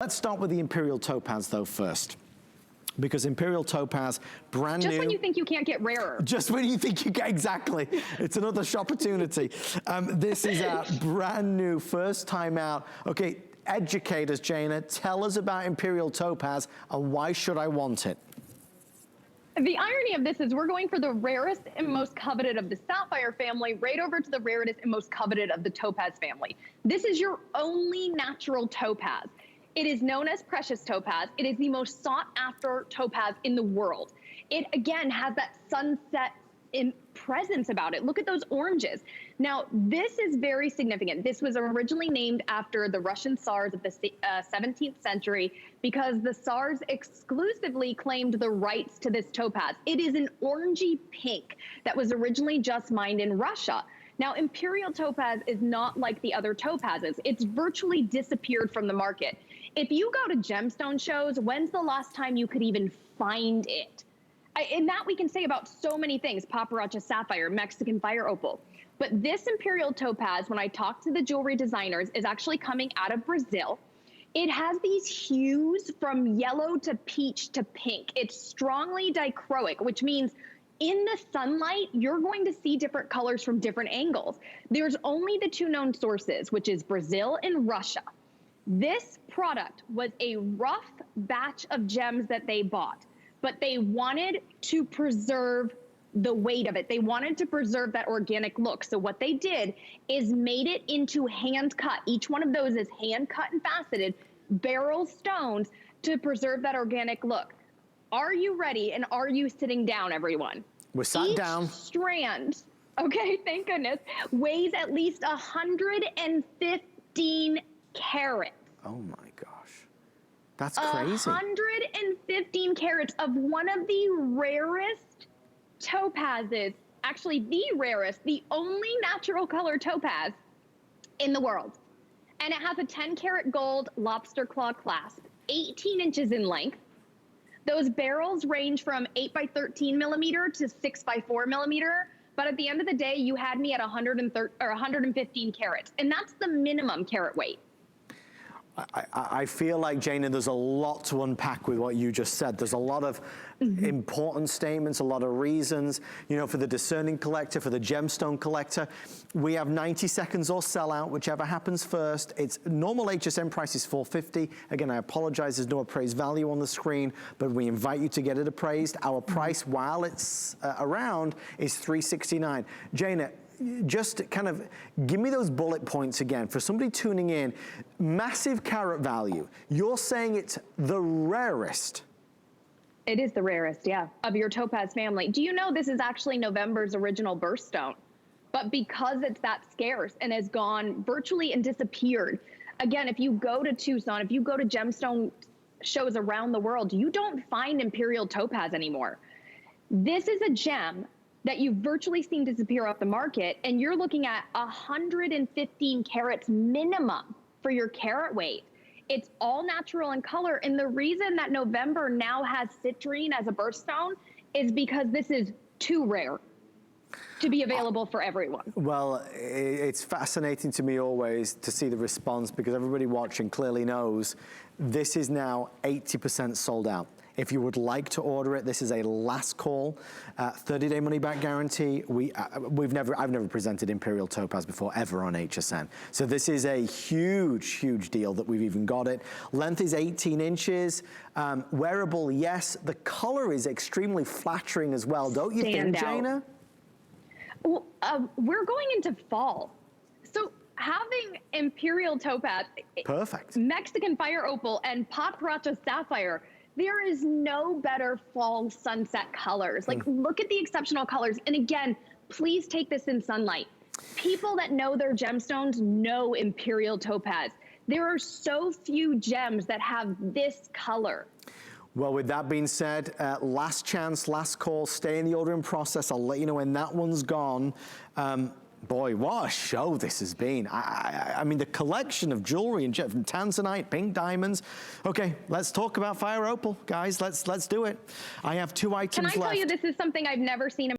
Let's start with the Imperial Topaz though first. Because Imperial Topaz, brand new. Just when you think you can't get rarer. Just when you think you get, exactly. It's another shopportunity. This is a brand new, first time out. Okay, educate us, Jana. Tell us about Imperial Topaz and why should I want it? The irony of this is we're going for the rarest and most coveted of the sapphire family right over to the rarest and most coveted of the topaz family. This is your only natural topaz. It is known as precious topaz. It is the most sought after topaz in the world. It again has that sunset presence about it. Look at those oranges. Now, this is very significant. This was originally named after the Russian Tsars of the 17th century because the Tsars exclusively claimed the rights to this topaz. It is an orangey pink that was originally just mined in Russia. Now, Imperial Topaz is not like the other topazes. It's virtually disappeared from the market. If you go to gemstone shows, when's the last time you could even find it? And that we can say about so many things, paparazzi sapphire, Mexican fire opal. But this Imperial Topaz, when I talk to the jewelry designers, is actually coming out of Brazil. It has these hues from yellow to peach to pink. It's strongly dichroic, which means in the sunlight, you're going to see different colors from different angles. There's only the two known sources, which is Brazil and Russia. This product was a rough batch of gems that they bought, but they wanted to preserve the weight of it. They wanted to preserve that organic look. So what they did is made it into hand cut. Each one of those is hand cut and faceted, beryl stones to preserve that organic look. Are you ready and are you sitting down, everyone? We're sat down. Each strand, okay, thank goodness, weighs at least 115 carats. Oh my gosh. That's crazy. 115 carats of one of the rarest topazes, actually the rarest, the only natural color topaz in the world. And it has a 10 karat gold lobster claw clasp, 18 inches in length. Those barrels range from 8 by 13 millimeter to 6 by 4 millimeter. But at the end of the day, you had me at 115 carats. And that's the minimum carat weight. I feel like, Jana, there's a lot to unpack with what you just said. There's a lot of important statements, a lot of reasons, you know, for the discerning collector, for the gemstone collector. We have 90 seconds or sell out, whichever happens first. It's normal HSN price is $450. Again, I apologize, there's no appraised value on the screen, but we invite you to get it appraised. Our price, while it's around, is $369. Jana, just kind of give me those bullet points again. For somebody tuning in, massive carat value. You're saying it's the rarest. It is the rarest, yeah, of your topaz family. Do you know this is actually November's original birthstone? But because it's that scarce and has gone virtually and disappeared, again, if you go to Tucson, if you go to gemstone shows around the world, you don't find Imperial Topaz anymore. This is a gem that you've virtually seen disappear off the market, and you're looking at 115 carats minimum for your carat weight. It's all natural in color, and the reason that November now has citrine as a birthstone is because this is too rare to be available for everyone. Well, it's fascinating to me always to see the response, because everybody watching clearly knows this is now 80% sold out. If you would like to order it, this is a last call, 30-day money-back guarantee. I've never presented Imperial Topaz before, ever on HSN. So this is a huge, huge deal that we've even got it. Length is 18 inches. Wearable, yes. The color is extremely flattering as well, don't you think, Jana? Well, we're going into fall. So having Imperial Topaz, perfect, Mexican fire opal, and paparazzi sapphire, there is no better fall sunset colors. Like, look at the exceptional colors. And again, please take this in sunlight. People that know their gemstones know Imperial Topaz. There are so few gems that have this color. Well, with that being said, last chance, last call, stay in the ordering process. I'll let you know when that one's gone. Boy, what a show this has been. I mean, the collection of jewelry and from tanzanite, pink diamonds. Okay, let's talk about fire opal, guys. Let's do it. I have 2 items left. Can I tell you, this is something I've never seen in